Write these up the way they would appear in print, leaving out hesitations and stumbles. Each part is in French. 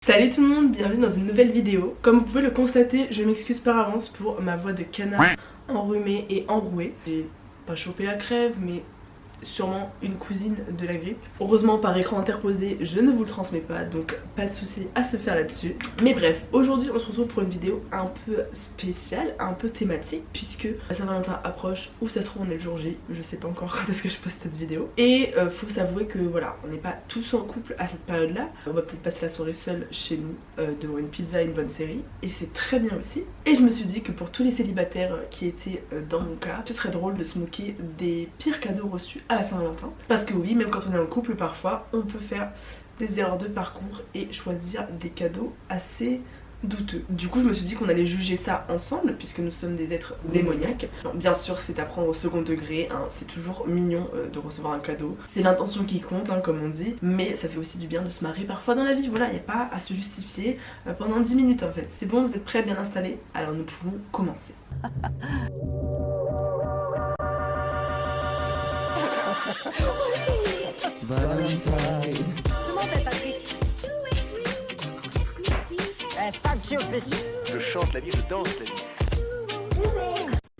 Salut tout le monde, bienvenue dans une nouvelle vidéo. Comme vous pouvez le constater, je m'excuse par avance pour ma voix de canard enrhumée et enrouée. J'ai pas chopé la crève, mais sûrement une cousine de la grippe. Heureusement, par écran interposé, je ne vous le transmets pas, donc pas de souci à se faire là-dessus. Mais bref, aujourd'hui on se retrouve pour une vidéo un peu spéciale, un peu thématique, puisque la Saint-Valentin approche, ou ça se trouve on est le jour J, je sais pas encore quand est-ce que je poste cette vidéo. Et faut s'avouer que voilà, on n'est pas tous en couple à cette période-là. On va peut-être passer la soirée seule chez nous, devant une pizza et une bonne série, et c'est très bien aussi. Et je me suis dit que pour tous les célibataires qui étaient dans mon cas, ce serait drôle de se moquer des pires cadeaux reçus à la Saint-Valentin. Parce que oui, même quand on est en couple, parfois on peut faire des erreurs de parcours et choisir des cadeaux assez douteux. Du coup je me suis dit qu'on allait juger ça ensemble puisque nous sommes des êtres démoniaques. Bon, bien sûr c'est à prendre au second degré, hein. C'est toujours mignon de recevoir un cadeau. C'est l'intention qui compte, hein, comme on dit, mais ça fait aussi du bien de se marrer parfois dans la vie. Voilà, il n'y a pas à se justifier pendant 10 minutes en fait. C'est bon, vous êtes prêts, bien installés? Alors nous pouvons commencer. Valentine. Comment va Patrick? Thank you, bitch. Je chante la vie, je danse la vie.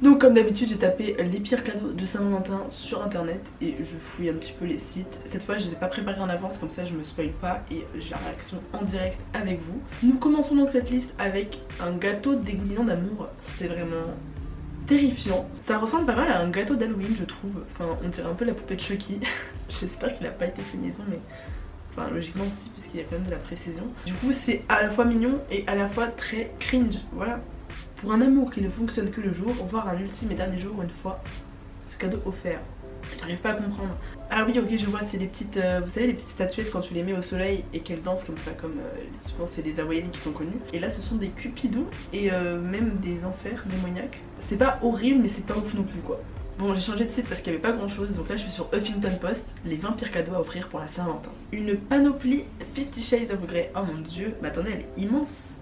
Donc comme d'habitude j'ai tapé les pires cadeaux de Saint-Valentin sur internet et je fouille un petit peu les sites. Cette fois je les ai pas préparés en avance, comme ça je me spoil pas et j'ai la réaction en direct avec vous. Nous commençons donc cette liste avec un gâteau dégoulinant d'amour. C'est vraiment terrifiant. Ça ressemble pas mal à un gâteau d'Halloween je trouve. Enfin on dirait un peu la poupée de Chucky. J'espère qu'il a pas été fait maison, mais enfin logiquement si, puisqu'il y a quand même de la précision. Du coup c'est à la fois mignon et à la fois très cringe, voilà. Pour un amour qui ne fonctionne que le jour, voir un ultime et dernier jour une fois ce cadeau offert. J'arrive pas à comprendre. Ah oui, ok, je vois, c'est les petites, vous savez les petites statuettes quand tu les mets au soleil et qu'elles dansent comme ça, comme souvent c'est les hawaïennes qui sont connues. Et là ce sont des cupidons et même des enfers démoniaques. C'est pas horrible mais c'est pas ouf non plus quoi. Bon, j'ai changé de site parce qu'il n'y avait pas grand chose, donc là je suis sur Huffington Post, les 20 pires cadeaux à offrir pour la Saint-Valentin. Une panoplie 50 Shades of Grey, oh mon dieu, mais attendez, elle est immense.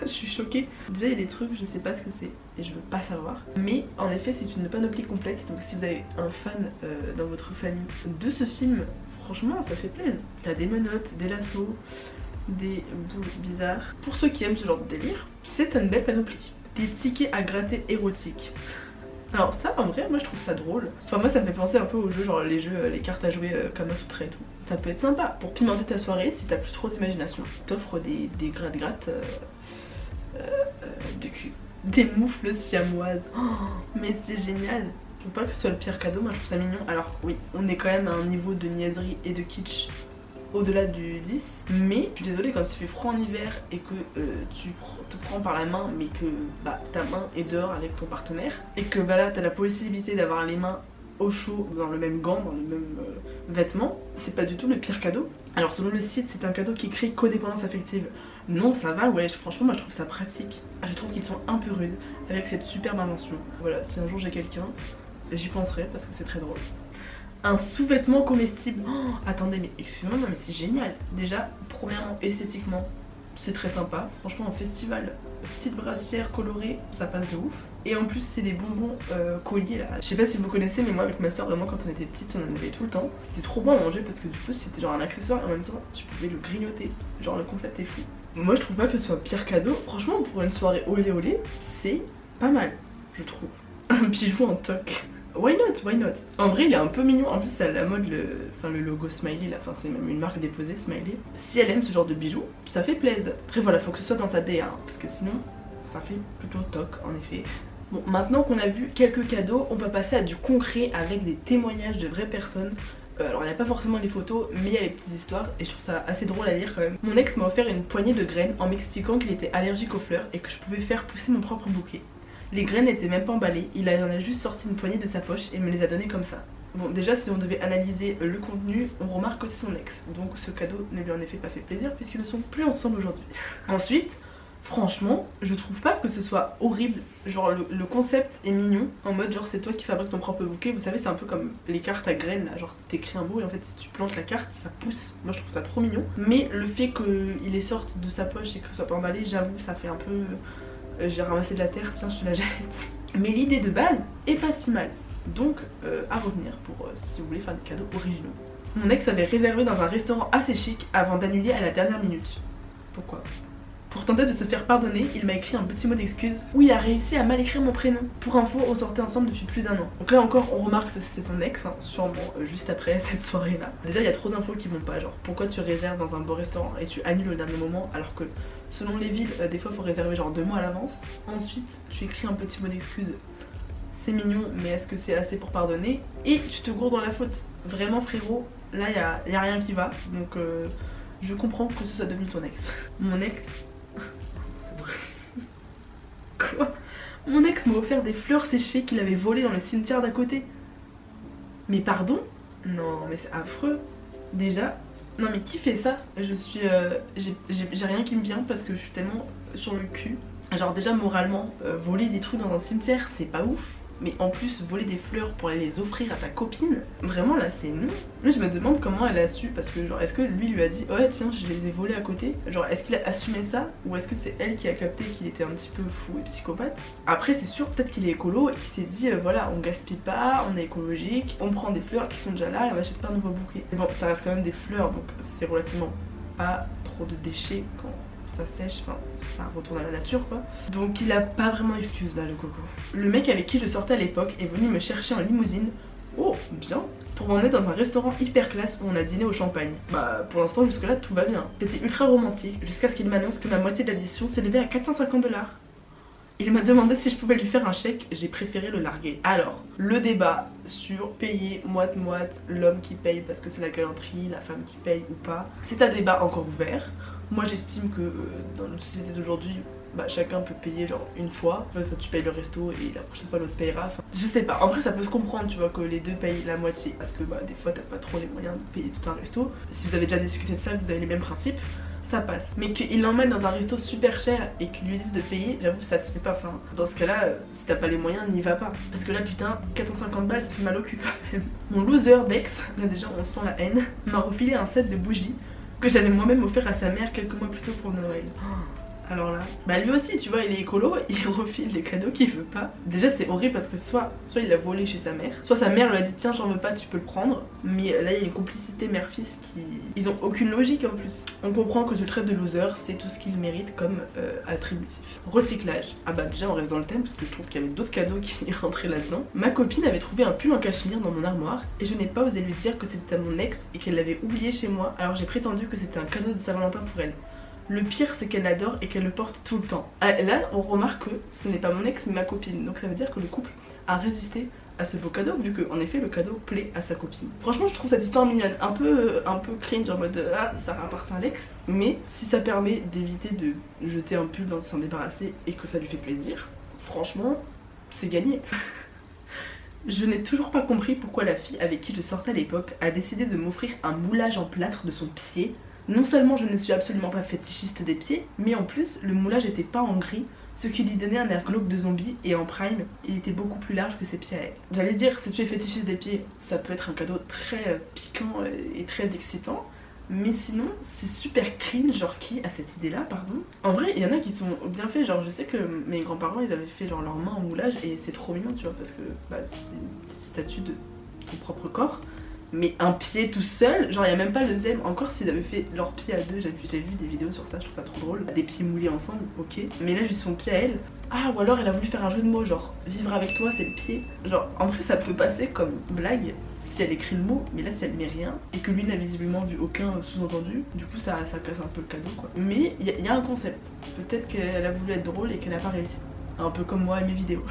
Je suis choquée. Déjà il y a des trucs, je sais pas ce que c'est et je veux pas savoir. Mais en effet c'est une panoplie complète, donc si vous avez un fan dans votre famille de ce film, franchement ça fait plaisir. T'as des menottes, des lassos, des boules bizarres. Pour ceux qui aiment ce genre de délire, c'est une belle panoplie. Des tickets à gratter érotiques. Alors ça en vrai moi je trouve ça drôle. Enfin moi ça me fait penser un peu aux jeux, genre les jeux, les cartes à jouer comme Kamasutra et tout. Ça peut être sympa pour pimenter ta soirée si t'as plus trop d'imagination. T'offres des gratte-gratte de cul. Des moufles siamoises. Oh, mais c'est génial. Je trouve pas que ce soit le pire cadeau, moi je trouve ça mignon. Alors oui, on est quand même à un niveau de niaiserie et de kitsch au-delà du 10, mais je suis désolée quand il fait froid en hiver et que tu te prends par la main mais que bah, ta main est dehors avec ton partenaire et que bah là t'as la possibilité d'avoir les mains au chaud dans le même gant, dans le même vêtement, c'est pas du tout le pire cadeau. Alors selon le site c'est un cadeau qui crée codépendance affective. Non ça va, ouais, franchement moi je trouve ça pratique. Je trouve qu'ils sont un peu rudes avec cette superbe invention. Voilà, si un jour j'ai quelqu'un, j'y penserai parce que c'est très drôle. Un sous-vêtement comestible. Oh, attendez, mais excusez-moi, mais c'est génial. Déjà, premièrement, esthétiquement, c'est très sympa. Franchement, en festival, petite brassière colorée, ça passe de ouf. Et en plus, c'est des bonbons colliers là. Je sais pas si vous connaissez, mais moi, avec ma soeur, vraiment, quand on était petite, on en avait tout le temps. C'était trop bon à manger parce que du coup, c'était genre un accessoire et en même temps, tu pouvais le grignoter. Genre, le concept est fou. Moi, je trouve pas que ce soit un pire cadeau. Franchement, pour une soirée olé olé, c'est pas mal, je trouve. Un bijou en toc. Why not, why not? En vrai il est un peu mignon, en plus c'est à la mode le logo Smiley là, enfin c'est même une marque déposée Smiley. Si elle aime ce genre de bijoux, ça fait plaisir. Après voilà, faut que ce soit dans sa DA, hein, parce que sinon ça fait plutôt toc en effet. Bon, maintenant qu'on a vu quelques cadeaux, on va passer à du concret avec des témoignages de vraies personnes. Alors il n'y a pas forcément les photos, mais il y a les petites histoires et je trouve ça assez drôle à lire quand même. Mon ex m'a offert une poignée de graines en m'expliquant qu'il était allergique aux fleurs et que je pouvais faire pousser mon propre bouquet. Les graines n'étaient même pas emballées, il en a juste sorti une poignée de sa poche et me les a données comme ça. Bon déjà si on devait analyser le contenu, on remarque que c'est son ex, donc ce cadeau ne lui a en effet pas fait plaisir puisqu'ils ne sont plus ensemble aujourd'hui. Ensuite, franchement, je trouve pas que ce soit horrible, genre le concept est mignon, en mode genre c'est toi qui fabriques ton propre bouquet, vous savez c'est un peu comme les cartes à graines là, genre t'écris un mot et en fait si tu plantes la carte ça pousse, moi je trouve ça trop mignon. Mais le fait qu'il les sorte de sa poche et que ce soit pas emballé, j'avoue ça fait un peu... j'ai ramassé de la terre, tiens je te la jette. Mais l'idée de base est pas si mal. Donc à revenir pour si vous voulez faire des cadeaux originaux. Mon ex avait réservé dans un restaurant assez chic avant d'annuler à la dernière minute. Pourquoi? Pour tenter de se faire pardonner, il m'a écrit un petit mot d'excuse où il a réussi à mal écrire mon prénom. Pour info, on sortait ensemble depuis plus d'1 an. Donc là encore, on remarque que c'est son ex, hein, sûrement juste après cette soirée-là. Déjà, il y a trop d'infos qui vont pas, genre pourquoi tu réserves dans un beau restaurant et tu annules au dernier moment alors que selon les villes, des fois faut réserver genre 2 mois à l'avance. Ensuite, tu écris un petit mot d'excuse. C'est mignon, mais est-ce que c'est assez pour pardonner? Et tu te gourdes dans la faute. Vraiment frérot, là y a rien qui va. Donc je comprends que ce soit devenu ton ex. Mon ex... C'est vrai. Quoi? Mon ex m'a offert des fleurs séchées qu'il avait volées dans le cimetière d'à côté. Mais pardon? Non mais c'est affreux. Déjà, non mais qui fait ça? Je suis... j'ai rien qui me vient parce que je suis tellement sur le cul. Genre déjà moralement, voler des trucs dans un cimetière c'est pas ouf. Mais en plus voler des fleurs pour aller les offrir à ta copine, vraiment là c'est non. Là je me demande comment elle a su, parce que genre est-ce que lui a dit ouais tiens je les ai volés à côté? Genre est-ce qu'il a assumé ça ou est-ce que c'est elle qui a capté qu'il était un petit peu fou et psychopathe? Après c'est sûr peut-être qu'il est écolo et qu'il s'est dit voilà on gaspille pas, on est écologique, on prend des fleurs qui sont déjà là et on achète pas un nouveau bouquet. Mais bon ça reste quand même des fleurs donc c'est relativement pas trop de déchets quand ça sèche, enfin ça retourne à la nature quoi. Donc il a pas vraiment d'excuse là le coco. Le mec avec qui je sortais à l'époque est venu me chercher en limousine, oh bien, pour m'emmener dans un restaurant hyper classe où on a dîné au champagne. Bah pour l'instant jusque là tout va bien. C'était ultra romantique jusqu'à ce qu'il m'annonce que ma moitié de l'addition s'élevait à 450 $. Il m'a demandé si je pouvais lui faire un chèque, j'ai préféré le larguer. Alors, le débat sur payer moite-moite, l'homme qui paye parce que c'est la galanterie, la femme qui paye ou pas, c'est un débat encore ouvert. Moi j'estime que dans notre société d'aujourd'hui, bah, chacun peut payer genre une fois, enfin, tu payes le resto et la prochaine fois l'autre payera. Enfin, je sais pas, en vrai ça peut se comprendre tu vois que les deux payent la moitié parce que bah, des fois t'as pas trop les moyens de payer tout un resto. Si vous avez déjà discuté de ça, vous avez les mêmes principes, ça passe. Mais qu'il l'emmène dans un resto super cher et qu'il lui dise de payer, j'avoue ça se fait pas. Enfin, dans ce cas là, si t'as pas les moyens, n'y va pas. Parce que là putain, 450 balles ça fait mal au cul quand même. Mon loser d'ex, là déjà on sent la haine, m'a refilé un set de bougies que j'avais moi-même offert à sa mère quelques mois plus tôt pour Noël. Alors là, bah lui aussi tu vois il est écolo, il refile les cadeaux qu'il veut pas. Déjà c'est horrible parce que soit il l'a volé chez sa mère, soit sa mère lui a dit tiens j'en veux pas tu peux le prendre. Mais là il y a une complicité mère-fils qui... Ils ont aucune logique en plus. On comprend que tu le traites de loser, c'est tout ce qu'il mérite comme attributif. Recyclage, ah bah déjà on reste dans le thème parce que je trouve qu'il y avait d'autres cadeaux qui rentraient là-dedans. Ma copine avait trouvé un pull en cachemire dans mon armoire et je n'ai pas osé lui dire que c'était à mon ex et qu'elle l'avait oublié chez moi, alors j'ai prétendu que c'était un cadeau de Saint-Valentin pour elle. Le pire c'est qu'elle l'adore et qu'elle le porte tout le temps. Là on remarque que ce n'est pas mon ex mais ma copine, donc ça veut dire que le couple a résisté à ce beau cadeau vu que en effet le cadeau plaît à sa copine. Franchement je trouve cette histoire mignonne, un peu cringe en mode ah ça appartient à l'ex, mais si ça permet d'éviter de jeter un pull dans s'en débarrasser et que ça lui fait plaisir, franchement c'est gagné. Je n'ai toujours pas compris pourquoi la fille avec qui je sortais à l'époque a décidé de m'offrir un moulage en plâtre de son pied. Non seulement je ne suis absolument pas fétichiste des pieds, mais en plus le moulage était peint en gris, ce qui lui donnait un air glauque de zombie et en prime, il était beaucoup plus large que ses pieds à elle. J'allais dire, si tu es fétichiste des pieds, ça peut être un cadeau très piquant et très excitant, mais sinon c'est super cringe, genre qui a cette idée là pardon. En vrai il y en a qui sont bien faits, genre je sais que mes grands-parents ils avaient fait genre leurs mains en moulage et c'est trop mignon tu vois parce que bah, c'est une petite statue de ton propre corps. Mais un pied tout seul, genre il y a même pas le zème, encore s'ils avaient fait leur pied à deux, j'ai vu des vidéos sur ça, je trouve pas trop drôle. Des pieds moulés ensemble, ok. Mais là juste son pied à elle, ah ou alors elle a voulu faire un jeu de mots genre vivre avec toi c'est le pied. Genre en vrai ça peut passer comme blague si elle écrit le mot, mais là si elle met rien et que lui n'a visiblement vu aucun sous-entendu, du coup ça casse un peu le cadeau quoi. Mais il y a un concept, peut-être qu'elle a voulu être drôle et qu'elle n'a pas réussi. Un peu comme moi et mes vidéos.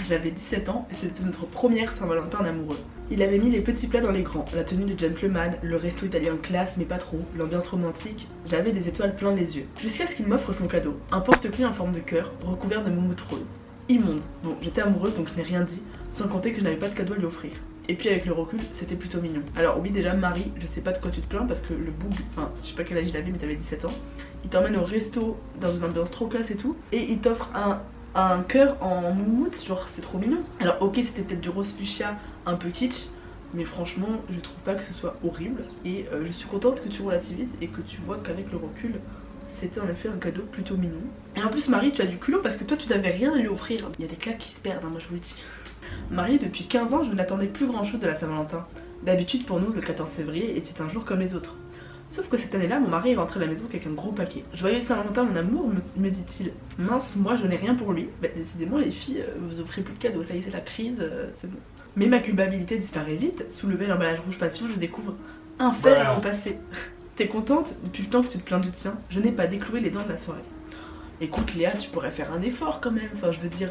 J'avais 17 ans et c'était notre première Saint-Valentin en amoureux. Il avait mis les petits plats dans les grands, la tenue de gentleman, le resto italien classe mais pas trop, l'ambiance romantique, j'avais des étoiles plein les yeux. Jusqu'à ce qu'il m'offre son cadeau, un porte-clés en forme de cœur, recouvert de moumoute rose. Immonde. Bon, j'étais amoureuse donc je n'ai rien dit, sans compter que je n'avais pas de cadeau à lui offrir. Et puis avec le recul, c'était plutôt mignon. Alors oui déjà Marie, je sais pas de quoi tu te plains parce que le boug, enfin je sais pas quel âge il avait mais t'avais 17 ans, il t'emmène au resto dans une ambiance trop classe et tout, et il t'offre un cœur en moumoute, genre c'est trop mignon. Alors ok c'était peut-être du rose fuchsia un peu kitsch, mais franchement je trouve pas que ce soit horrible et je suis contente que tu relativises et que tu vois qu'avec le recul c'était en effet un cadeau plutôt mignon. Et en plus Marie tu as du culot parce que toi tu n'avais rien à lui offrir. Il y a des claques qui se perdent hein, moi je vous le dis. Marie depuis 15 ans je ne l'attendais plus grand chose de la Saint-Valentin. D'habitude pour nous le 14 février était un jour comme les autres. Sauf que cette année-là, mon mari est rentré à la maison avec un gros paquet. Joyeux Saint-Valentin mon amour, me dit-il. Mince, moi je n'ai rien pour lui. Bah décidément les filles, vous offrez plus de cadeaux, ça y est c'est la crise, c'est bon. Mais ma culpabilité disparaît vite, sous le bel emballage rouge passion je découvre un fer à repasser. T'es contente? Depuis le temps que tu te plains du tien, je n'ai pas décloué les dents de la soirée. Écoute Léa, tu pourrais faire un effort quand même, enfin je veux dire,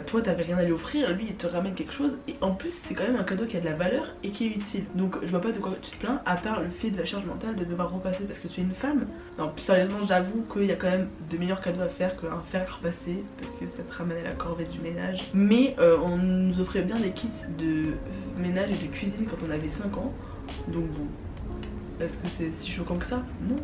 toi t'avais rien à lui offrir, lui il te ramène quelque chose et en plus c'est quand même un cadeau qui a de la valeur et qui est utile. Donc je vois pas de quoi tu te plains à part le fait de la charge mentale de devoir repasser parce que tu es une femme. Non plus sérieusement j'avoue qu'il y a quand même de meilleurs cadeaux à faire qu'un fer à repasser parce que ça te ramène à la corvée du ménage. Mais on nous offrait bien des kits de ménage et de cuisine quand on avait 5 ans, donc bon. Est-ce que c'est si choquant que ça? Non.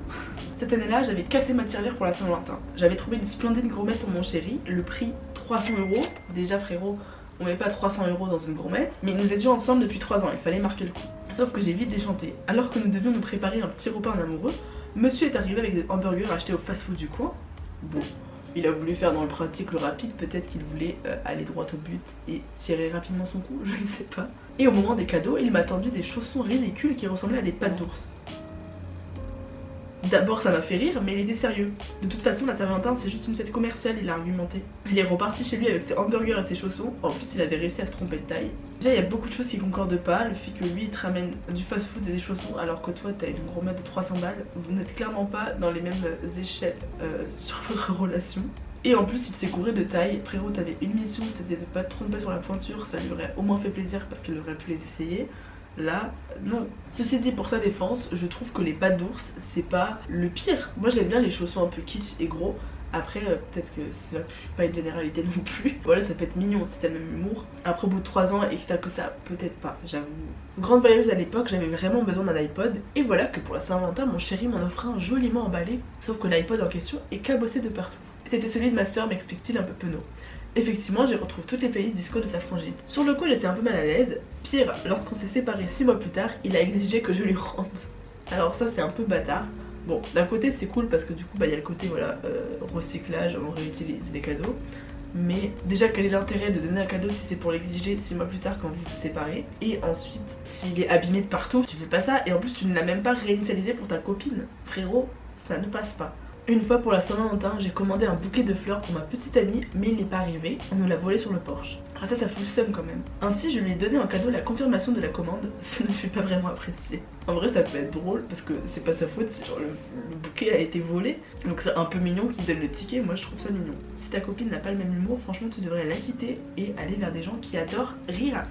Cette année-là, j'avais cassé ma tirelire pour la Saint-Valentin. J'avais trouvé une splendide gourmette pour mon chéri, le prix 300 €. Déjà frérot, on met pas 300 € dans une gourmette, mais nous étions ensemble depuis 3 ans, il fallait marquer le coup. Sauf que j'ai vite déchanté. Alors que nous devions nous préparer un petit repas en amoureux, monsieur est arrivé avec des hamburgers achetés au fast-food du coin. Bon, il a voulu faire dans le pratique, le rapide, peut-être qu'il voulait aller droit au but et tirer rapidement son coup, je ne sais pas. Et au moment des cadeaux, il m'a tendu des chaussons ridicules qui ressemblaient à des pattes d'ours. D'abord ça m'a fait rire, mais il était sérieux. De toute façon la Saint-Valentin c'est juste une fête commerciale, il a argumenté. Il est reparti chez lui avec ses hamburgers et ses chaussons, en plus il avait réussi à se tromper de taille. Déjà il y a beaucoup de choses qui concordent pas, le fait que lui il te ramène du fast food et des chaussons alors que toi t'as une gourmette de 300 balles. Vous n'êtes clairement pas dans les mêmes échelles sur votre relation. Et en plus il s'est couré de taille, frérot t'avais une mission, c'était de pas te tromper sur la pointure, ça lui aurait au moins fait plaisir parce qu'il aurait pu les essayer. Là, non. Ceci dit, pour sa défense, je trouve que les pattes d'ours, c'est pas le pire. Moi j'aime bien les chaussons un peu kitsch et gros. Après, peut-être que c'est vrai que je suis pas une généralité non plus. Voilà, ça peut être mignon si t'as le même humour. Après, au bout de 3 ans et que t'as que ça, peut-être pas, j'avoue. Grande voyageuse à l'époque, j'avais vraiment besoin d'un iPod. Et voilà que pour la Saint-Valentin, mon chéri m'en offre un joliment emballé. Sauf que l'iPod en question est cabossé de partout. C'était celui de ma soeur, m'explique-t-il un peu penaud. Effectivement, j'y retrouve toutes les playlists disco de sa frangine. Sur le coup, j'étais un peu mal à l'aise. Pire, lorsqu'on s'est séparés 6 mois plus tard, il a exigé que je lui rende. Alors ça, c'est un peu bâtard. Bon, d'un côté, c'est cool parce que du coup, bah, y a le côté, voilà, recyclage, on réutilise les cadeaux. Mais déjà, quel est l'intérêt de donner un cadeau si c'est pour l'exiger 6 mois plus tard quand vous vous séparez? Et ensuite, s'il est abîmé de partout, tu fais pas ça. Et en plus, tu ne l'as même pas réinitialisé pour ta copine. Frérot, ça ne passe pas. Une fois pour la Saint-Valentin, j'ai commandé un bouquet de fleurs pour ma petite amie, mais il n'est pas arrivé, on nous l'a volé sur le porche. Ah ça fout le seum quand même. Ainsi je lui ai donné en cadeau la confirmation de la commande, ce ne fut pas vraiment apprécié. En vrai ça peut être drôle parce que c'est pas sa faute si genre le bouquet a été volé. Donc c'est un peu mignon qu'il donne le ticket, moi je trouve ça mignon. Si ta copine n'a pas le même humour, franchement tu devrais la quitter et aller vers des gens qui adorent rire.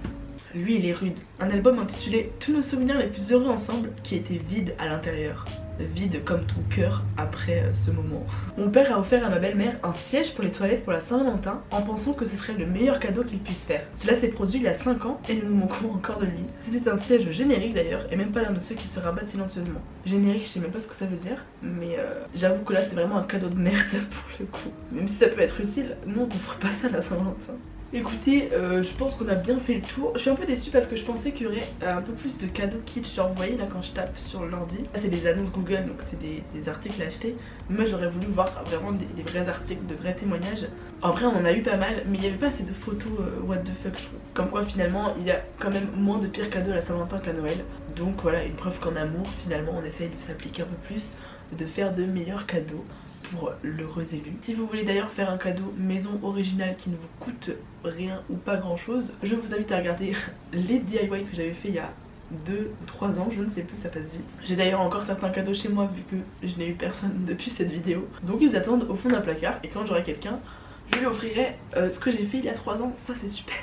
Lui il est rude. Un album intitulé Tous nos souvenirs les plus heureux ensemble qui était vide à l'intérieur. Vide comme ton cœur après ce moment. Mon père a offert à ma belle-mère un siège pour les toilettes pour la Saint-Valentin en pensant que ce serait le meilleur cadeau qu'il puisse faire. Cela s'est produit il y a 5 ans et nous nous manquons encore de lui. C'était un siège générique d'ailleurs et même pas l'un de ceux qui se rabattent silencieusement. Générique, je sais même pas ce que ça veut dire, mais j'avoue que là c'est vraiment un cadeau de merde pour le coup. Même si ça peut être utile, non on fera pas ça à la Saint-Valentin. Écoutez, je pense qu'on a bien fait le tour. Je suis un peu déçue parce que je pensais qu'il y aurait un peu plus de cadeaux kitsch. Genre vous voyez là quand je tape sur l'ordi, c'est des annonces Google donc c'est des articles à acheter. Moi j'aurais voulu voir vraiment des vrais articles, de vrais témoignages. En vrai on en a eu pas mal mais il n'y avait pas assez de photos what the fuck je trouve. Comme quoi finalement il y a quand même moins de pires cadeaux à la Saint-Valentin qu'à Noël. Donc voilà une preuve qu'en amour finalement on essaye de s'appliquer un peu plus, de faire de meilleurs cadeaux pour l'heureux élu. Si vous voulez d'ailleurs faire un cadeau maison original qui ne vous coûte rien ou pas grand chose, je vous invite à regarder les DIY que j'avais fait il y a 2 ou 3 ans, je ne sais plus, ça passe vite. J'ai d'ailleurs encore certains cadeaux chez moi vu que je n'ai eu personne depuis cette vidéo. Donc ils attendent au fond d'un placard et quand j'aurai quelqu'un, je lui offrirai ce que j'ai fait il y a 3 ans, ça c'est super.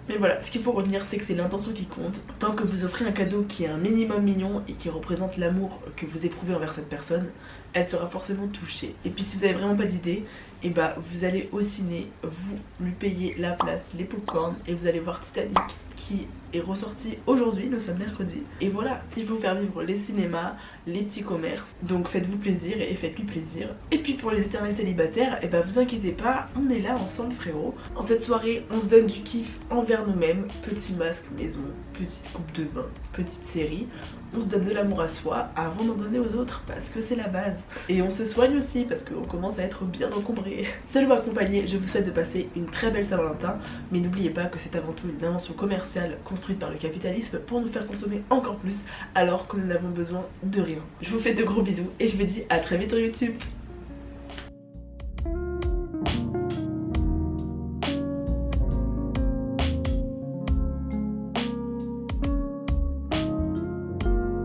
Mais voilà, ce qu'il faut retenir c'est que c'est l'intention qui compte. Tant que vous offrez un cadeau qui est un minimum mignon et qui représente l'amour que vous éprouvez envers cette personne, elle sera forcément touchée. Et puis si vous avez vraiment pas d'idée, et bah vous allez au ciné, vous lui payez la place, les popcorn et vous allez voir Titanic qui est ressorti aujourd'hui, nous sommes mercredi. Et voilà, il faut faire vivre les cinémas, les petits commerces. Donc faites-vous plaisir et faites-lui plaisir. Et puis pour les éternels célibataires, et bah vous inquiétez pas, on est là ensemble frérot. En cette soirée, on se donne du kiff envers nous-mêmes. Petit masque maison, petite coupe de vin, petite série. on se donne de l'amour à soi avant d'en donner aux autres parce que c'est la base. Et on se soigne aussi parce qu'on commence à être bien encombré. Seul ou accompagné, je vous souhaite de passer une très belle Saint-Valentin, mais n'oubliez pas que c'est avant tout une invention commerciale construite par le capitalisme pour nous faire consommer encore plus alors que nous n'avons besoin de rien. Je vous fais de gros bisous et je vous dis à très vite sur YouTube.